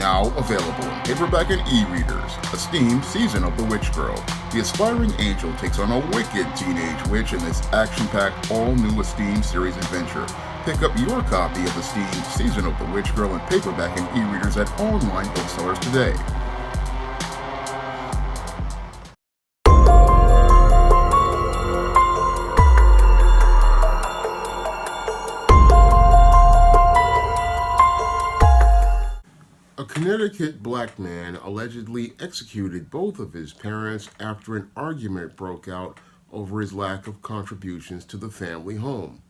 Now available in paperback and e-readers, Esteemed Season of the Witch Girl. The aspiring angel takes on a wicked teenage witch in this action-packed, all-new Esteemed series adventure. Pick up your copy of Esteemed Season of the Witch Girl in paperback and e-readers at online booksellers today. A Connecticut black man allegedly executed both of his parents after an argument broke out over his lack of contributions to the family home.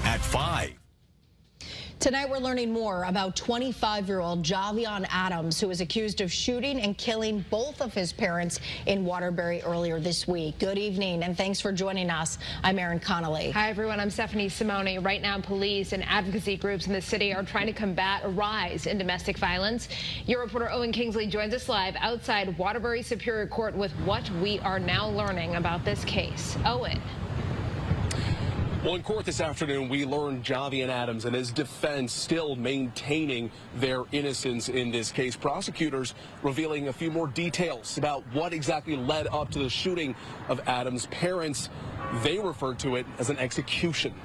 At 5. Tonight, we're learning more about 25-year-old Javion Adams, who was accused of shooting and killing both of his parents in Waterbury earlier this week. Good evening, and thanks for joining us. I'm Erin Connolly. Hi, everyone. I'm Stephanie Simone. Right now, police and advocacy groups in the city are trying to combat a rise in domestic violence. Your reporter Owen Kingsley joins us live outside Waterbury Superior Court with what we are now learning about this case. Owen. Well, in court this afternoon, we learned Javion Adams and his defense still maintaining their innocence in this case. Prosecutors revealing a few more details about what exactly led up to the shooting of Adams' parents. They referred to it as an execution.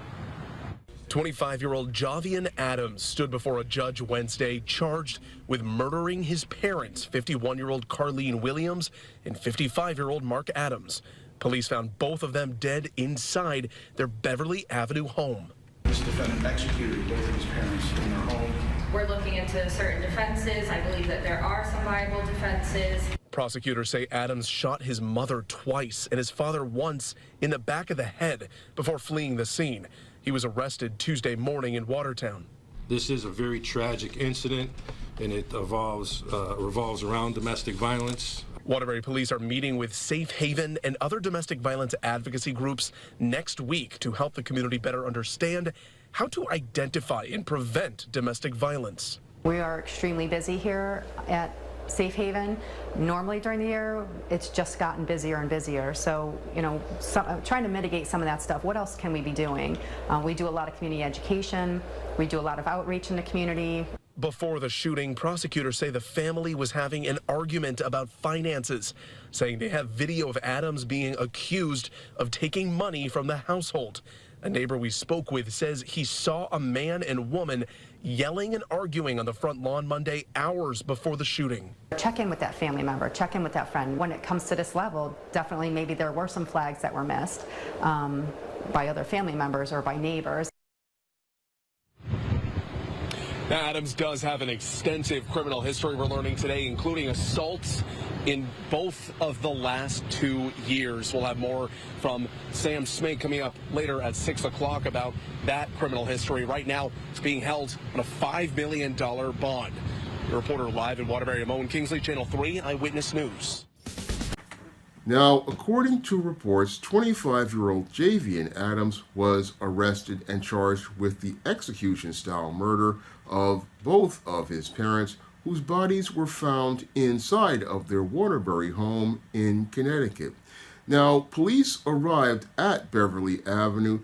25-year-old Javion Adams stood before a judge Wednesday charged with murdering his parents, 51-year-old Carlene Williams and 55-year-old Mark Adams. Police found both of them dead inside their Beverly Avenue home. This defendant executed both of his parents in their home. We're looking into certain defenses. I believe that there are some viable defenses. Prosecutors say Adams shot his mother twice and his father once in the back of the head before fleeing the scene. He was arrested Tuesday morning in Watertown. This is a very tragic incident, and it revolves around domestic violence. Waterbury police are meeting with Safe Haven and other domestic violence advocacy groups next week to help the community better understand how to identify and prevent domestic violence. We are extremely busy here at Safe Haven. Normally during the year, it's just gotten busier and busier. So, trying to mitigate some of that stuff. What else can we be doing? We do a lot of community education. We do a lot of outreach in the community. Before the shooting, prosecutors say the family was having an argument about finances, saying they have video of Adams being accused of taking money from the household. A neighbor we spoke with says he saw a man and woman yelling and arguing on the front lawn Monday, hours before the shooting. Check in with that family member, check in with that friend. When it comes to this level, definitely maybe there were some flags that were missed by other family members or by neighbors. Now, Adams does have an extensive criminal history we're learning today, including assaults in both of the last 2 years. We'll have more from Sam Smig coming up later at 6 o'clock about that criminal history. Right now, it's being held on a $5 million bond. The reporter live in Waterbury, Owen Kingsley, Channel 3 Eyewitness News. Now, according to reports, 25-year-old Javion Adams was arrested and charged with the execution-style murder of both of his parents, whose bodies were found inside of their Waterbury home in Connecticut. Now, police arrived at Beverly Avenue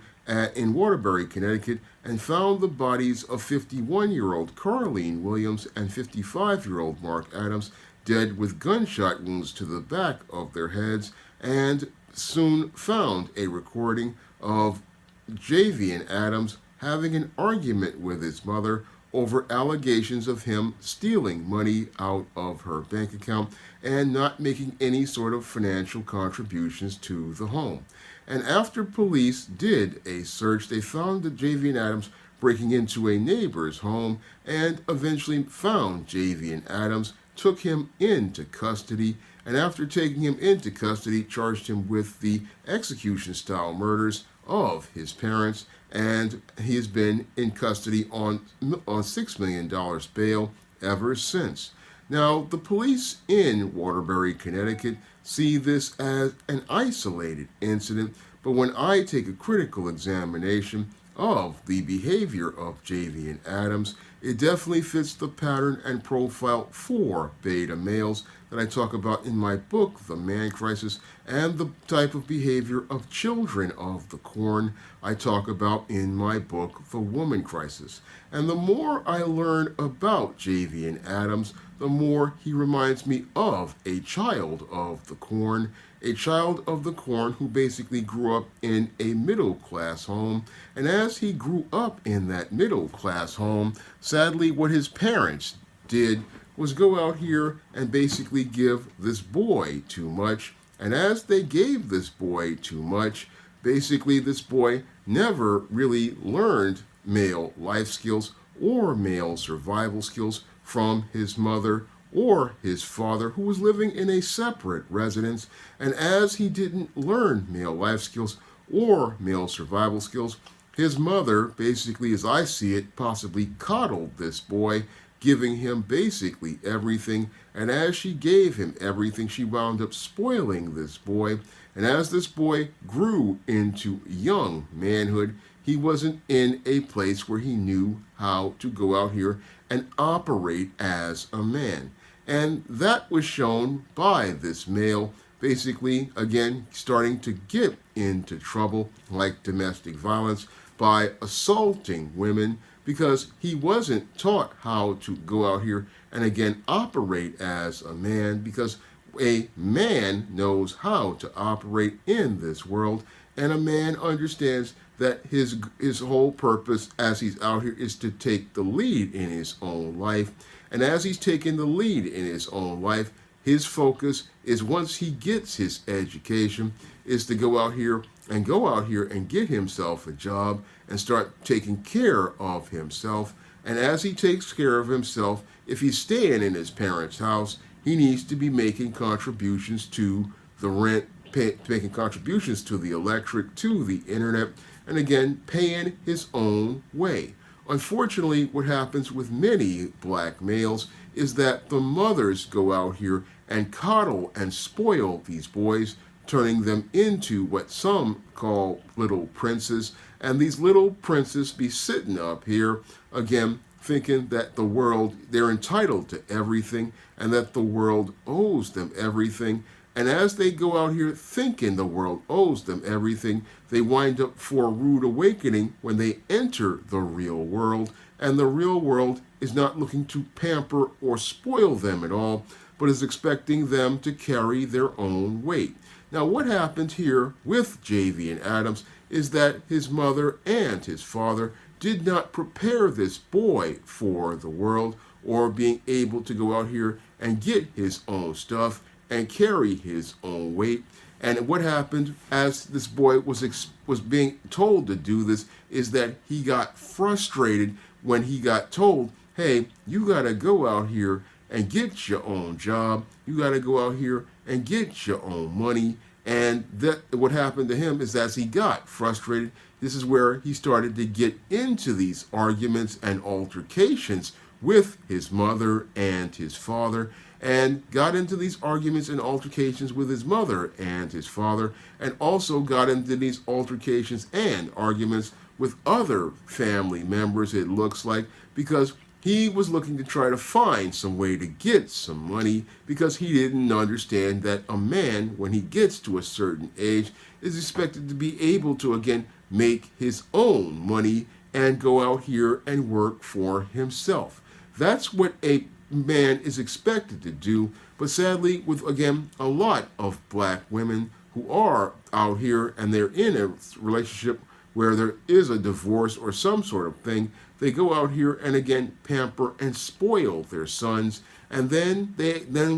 in Waterbury, Connecticut, and found the bodies of 51-year-old Carlene Williams and 55-year-old Mark Adams dead with gunshot wounds to the back of their heads, and soon found a recording of Javion Adams having an argument with his mother over allegations of him stealing money out of her bank account and not making any sort of financial contributions to the home. And after police did a search, they found that Javion Adams breaking into a neighbor's home and eventually found Javion Adams, took him into custody, and after taking him into custody, charged him with the execution-style murders of his parents, and he has been in custody on $6 million bail ever since. Now, the police in Waterbury, Connecticut, see this as an isolated incident, but when I take a critical examination of the behavior of Javion Adams, it definitely fits the pattern and profile for beta males that I talk about in my book, The Man Crisis, and the type of behavior of children of the corn I talk about in my book, The Woman Crisis. And the more I learn about Javian Adams, the more he reminds me of a child of the corn, who basically grew up in a middle-class home. And as he grew up in that middle-class home, sadly, what his parents did was go out here and basically give this boy too much. And as they gave this boy too much, basically this boy never really learned male life skills or male survival skills from his mother or his father, who was living in a separate residence. And as he didn't learn male life skills or male survival skills, his mother, basically, as I see it, possibly coddled this boy, giving him basically everything. And as she gave him everything, she wound up spoiling this boy. And as this boy grew into young manhood, he wasn't in a place where he knew how to go out here and operate as a man. And that was shown by this male, basically, again, starting to get into trouble like domestic violence by assaulting women, because he wasn't taught how to go out here and again operate as a man, because a man knows how to operate in this world, and a man understands that his whole purpose as he's out here is to take the lead in his own life. And as he's taking the lead in his own life, his focus is, once he gets his education, is to go out here and get himself a job and start taking care of himself. And as he takes care of himself, if he's staying in his parents' house, he needs to be making contributions to the rent, making contributions to the electric, to the internet, and again, paying his own way. Unfortunately, what happens with many black males is that the mothers go out here and coddle and spoil these boys, turning them into what some call little princes. And these little princes be sitting up here, again, thinking that the world, they're entitled to everything and that the world owes them everything. And as they go out here thinking the world owes them everything, they wind up for a rude awakening when they enter the real world. And the real world is not looking to pamper or spoil them at all, but is expecting them to carry their own weight. Now, what happened here with Javian Adams is that his mother and his father did not prepare this boy for the world, or being able to go out here and get his own stuff and carry his own weight. And what happened as this boy was being told to do this is that he got frustrated when he got told, hey, you got to go out here and get your own job. You got to go out here and get your own money. And that what happened to him is, as he got frustrated, this is where he started to get into these arguments and altercations with his mother and his father, and got into these arguments and altercations with his mother and his father, and also got into these altercations and arguments with other family members, it looks like, because he was looking to try to find some way to get some money, because he didn't understand that a man, when he gets to a certain age, is expected to be able to, again, make his own money and go out here and work for himself. That's what a man is expected to do. But sadly, with, again, a lot of black women who are out here and they're in a relationship where there is a divorce or some sort of thing, they go out here and again pamper and spoil their sons. And then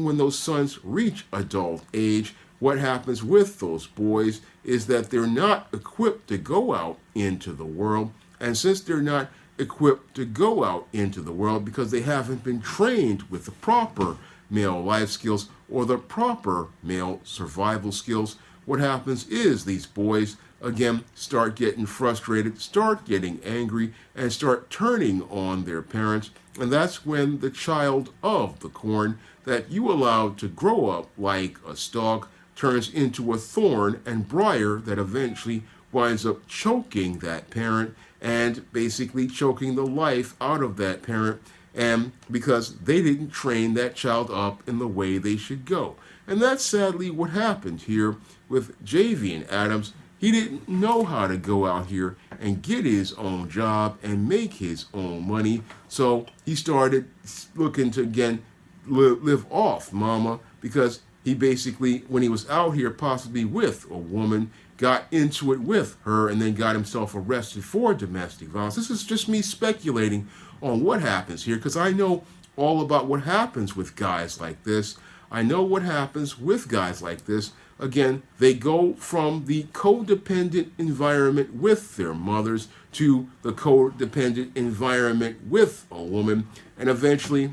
when those sons reach adult age, what happens with those boys is that they're not equipped to go out into the world. And since they're not equipped to go out into the world because they haven't been trained with the proper male life skills or the proper male survival skills, what happens is these boys again start getting frustrated, start getting angry, and start turning on their parents. And that's when the child of the corn that you allowed to grow up like a stalk turns into a thorn and briar that eventually winds up choking that parent and basically choking the life out of that parent, and because they didn't train that child up in the way they should go. And that's sadly what happened here with Javian Adams. He didn't know how to go out here and get his own job and make his own money. So he started looking to, again, live off mama, because he basically, when he was out here possibly with a woman, got into it with her and then got himself arrested for domestic violence. This is just me speculating on what happens here, because I know all about what happens with guys like this. I know what happens with guys like this. Again, they go from the codependent environment with their mothers to the codependent environment with a woman. And eventually,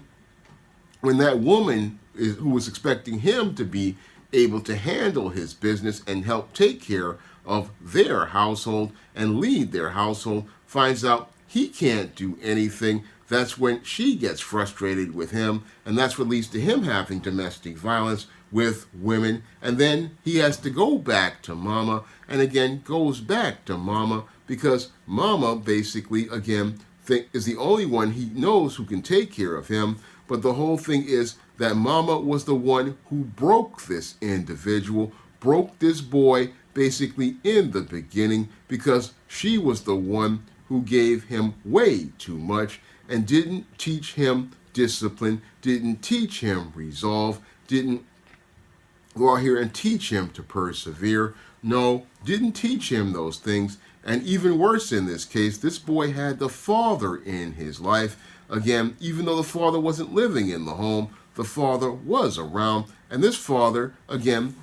when that woman who was expecting him to be able to handle his business and help take care of their household and lead their household, finds out he can't do anything, that's when she gets frustrated with him, and that's what leads to him having domestic violence with women. And then he has to go back to mama, and again goes back to mama, because mama basically, again, is the only one he knows who can take care of him. But the whole thing is that mama was the one who broke this individual, broke this boy basically in the beginning, because she was the one who gave him way too much and didn't teach him discipline, didn't teach him resolve, didn't go out here and teach him to persevere. No, didn't teach him those things. And even worse in this case, this boy had the father in his life. Again, even though the father wasn't living in the home, the father was around. And this father, again,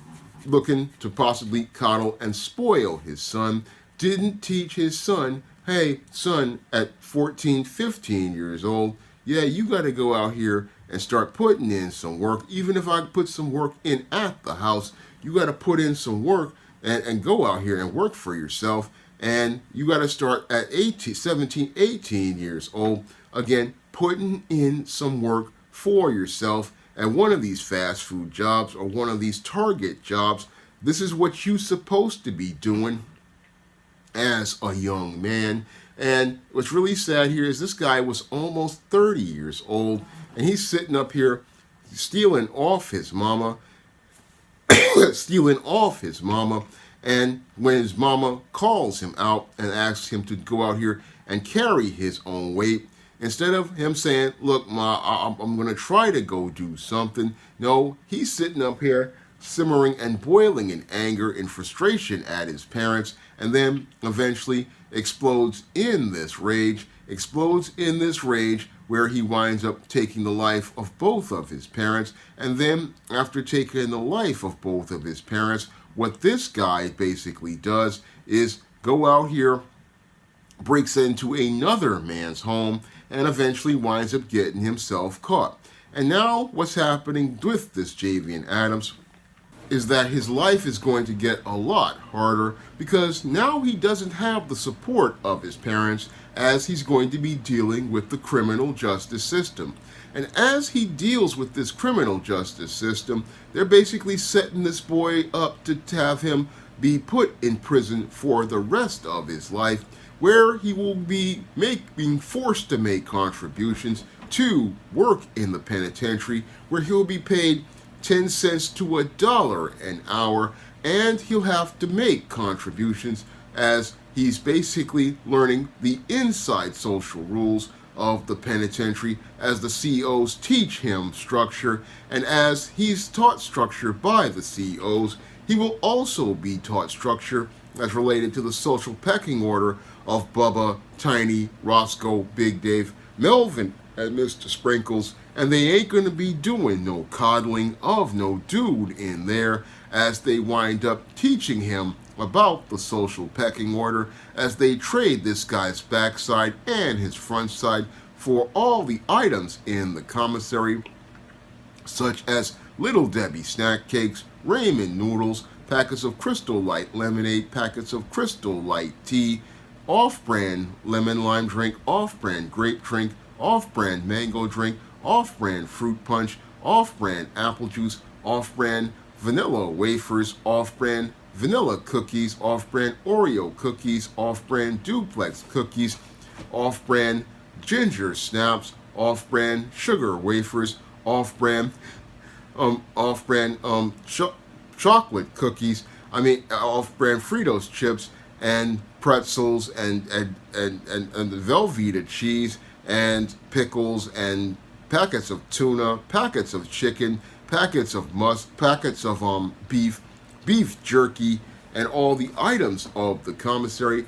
looking to possibly coddle and spoil his son, didn't teach his son, hey, son, at 14, 15 years old, yeah, you got to go out here and start putting in some work. Even if I put some work in at the house, you got to put in some work and go out here and work for yourself. And you got to start at 17, 18 years old, again, putting in some work for yourself at one of these fast food jobs or one of these Target jobs. This is what you're supposed to be doing as a young man. And what's really sad here is this guy was almost 30 years old, and he's sitting up here stealing off his mama, and when his mama calls him out and asks him to go out here and carry his own weight, instead of him saying, look, Ma, I'm going to try to go do something, no, he's sitting up here simmering and boiling in anger and frustration at his parents, and then eventually explodes in this rage where he winds up taking the life of both of his parents. And then after taking the life of both of his parents, what this guy basically does is go out here, breaks into another man's home, and eventually winds up getting himself caught. And now what's happening with this Javian Adams is that his life is going to get a lot harder, because now he doesn't have the support of his parents, as he's going to be dealing with the criminal justice system. And as he deals with this criminal justice system, they're basically setting this boy up to have him be put in prison for the rest of his life, where he will be being forced to make contributions to work in the penitentiary, where he'll be paid 10 cents to $1 an hour, and he'll have to make contributions as he's basically learning the inside social rules of the penitentiary, as the COs teach him structure. And as he's taught structure by the COs, he will also be taught structure as related to the social pecking order of Bubba, Tiny, Roscoe, Big Dave, Melvin, and Mr. Sprinkles. And they ain't going to be doing no coddling of no dude in there, as they wind up teaching him about the social pecking order, as they trade this guy's backside and his front side for all the items in the commissary, such as Little Debbie snack cakes, Raymond noodles, packets of Crystal Light lemonade, packets of Crystal Light tea, off-brand lemon lime drink, off-brand grape drink, off-brand mango drink, off-brand fruit punch, off-brand apple juice, off-brand vanilla wafers, off-brand vanilla cookies, off-brand Oreo cookies, off-brand duplex cookies, off-brand ginger snaps, off-brand sugar wafers, off-brand chocolate cookies. Off-brand Fritos chips and pretzels and the Velveeta cheese and pickles and packets of tuna, packets of chicken, packets of packets of beef jerky, and all the items of the commissary.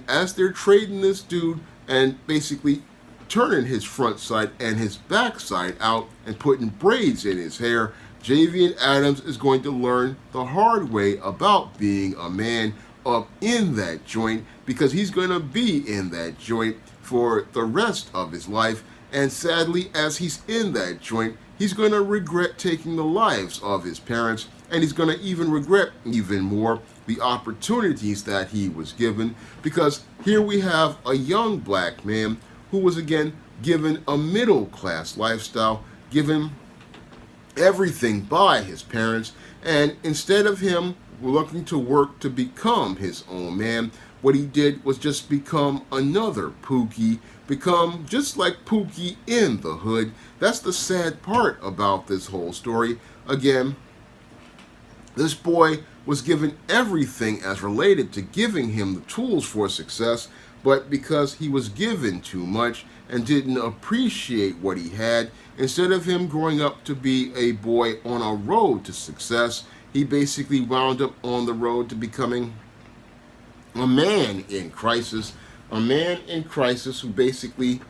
As they're trading this dude and basically turning his front side and his back side out and putting braids in his hair, Javian Adams is going to learn the hard way about being a man up in that joint, because he's going to be in that joint for the rest of his life. And sadly, as he's in that joint, he's going to regret taking the lives of his parents, and he's going to even regret even more the opportunities that he was given, because here we have a young black man who was again given a middle class lifestyle, given everything by his parents, and instead of him looking to work to become his own man, what he did was just become another Pookie, become just like Pookie in the hood. That's the sad part about this whole story. Again, this boy was given everything as related to giving him the tools for success, but because he was given too much and didn't appreciate what he had, instead of him growing up to be a boy on a road to success, he basically wound up on the road to becoming a man in crisis. A man in crisis who basically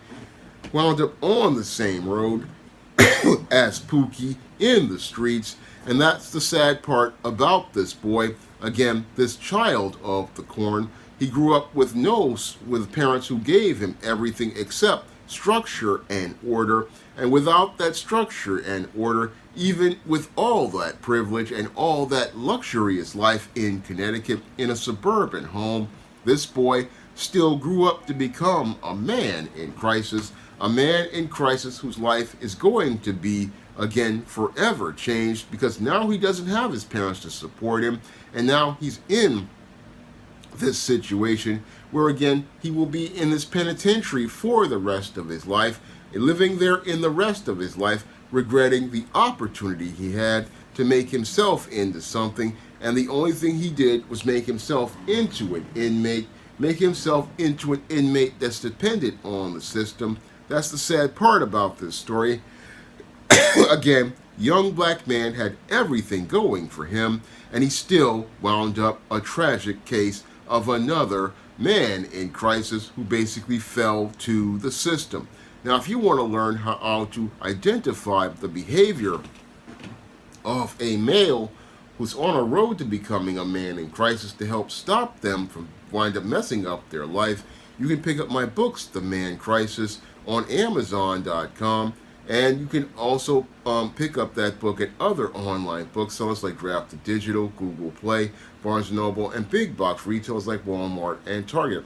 wound up on the same road as Pookie in the streets. And that's the sad part about this boy. Again, this child of the corn. He grew up with parents who gave him everything except structure and order. And without that structure and order, even with all that privilege and all that luxurious life in Connecticut in a suburban home, this boy still grew up to become a man in crisis. A man in crisis whose life is going to be, again, forever changed, because now he doesn't have his parents to support him, and now he's in this situation where, again, he will be in this penitentiary for the rest of his life, living there in the rest of his life, regretting the opportunity he had to make himself into something, and the only thing he did was make himself into an inmate, that's dependent on the system. That's the sad part about this story. Again, young black man had everything going for him, and he still wound up a tragic case of another man in crisis who basically fell to the system. Now, if you want to learn how to identify the behavior of a male who's on a road to becoming a man in crisis to help stop them from wind up messing up their life, you can pick up my books, The Man Crisis, on Amazon.com. And you can also pick up that book at other online booksellers like Draft to Digital, Google Play, Barnes & Noble, and big box retailers like Walmart and Target.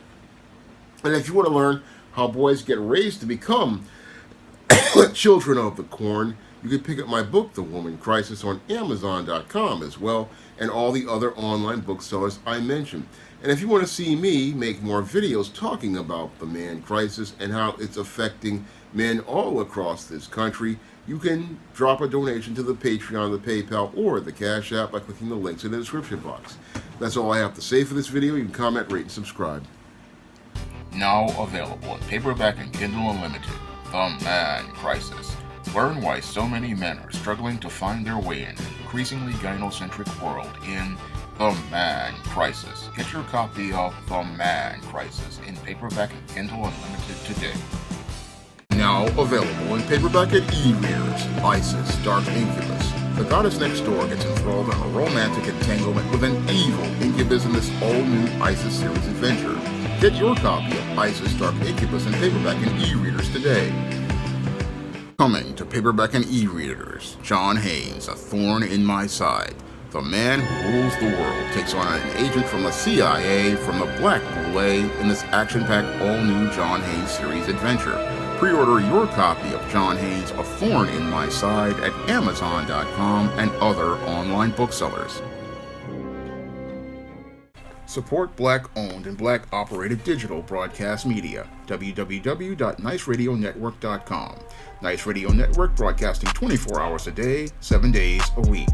And if you want to learn how boys get raised to become children of the corn, you can pick up my book, The Woman Crisis, on Amazon.com as well, and all the other online booksellers I mentioned. And if you want to see me make more videos talking about the man crisis and how it's affecting men all across this country, you can drop a donation to the Patreon, the PayPal, or the Cash App by clicking the links in the description box. That's all I have to say for this video. You can comment, rate, and subscribe. Now available in paperback and Kindle Unlimited, The Man Crisis. Learn why so many men are struggling to find their way in an increasingly gynocentric world in The Man Crisis. Get your copy of The Man Crisis in paperback and Kindle Unlimited today. Now available in paperback and e-readers, Isis, Dark Incubus. The goddess next door gets enthralled in a romantic entanglement with an evil incubus in this all-new Isis series adventure. Get your copy of Isis, Dark Incubus in paperback and e-readers today. Coming to paperback and e-readers, John Haynes, A Thorn in My Side. The man who rules the world takes on an agent from the CIA from the Black Boule in this action-packed all-new John Haynes series adventure. Pre-order your copy of John Haynes' A Thorn in My Side at Amazon.com and other online booksellers. Support Black-owned and Black-operated digital broadcast media. www.niceradionetwork.com. Nice Radio Network, broadcasting 24 hours a day, 7 days a week.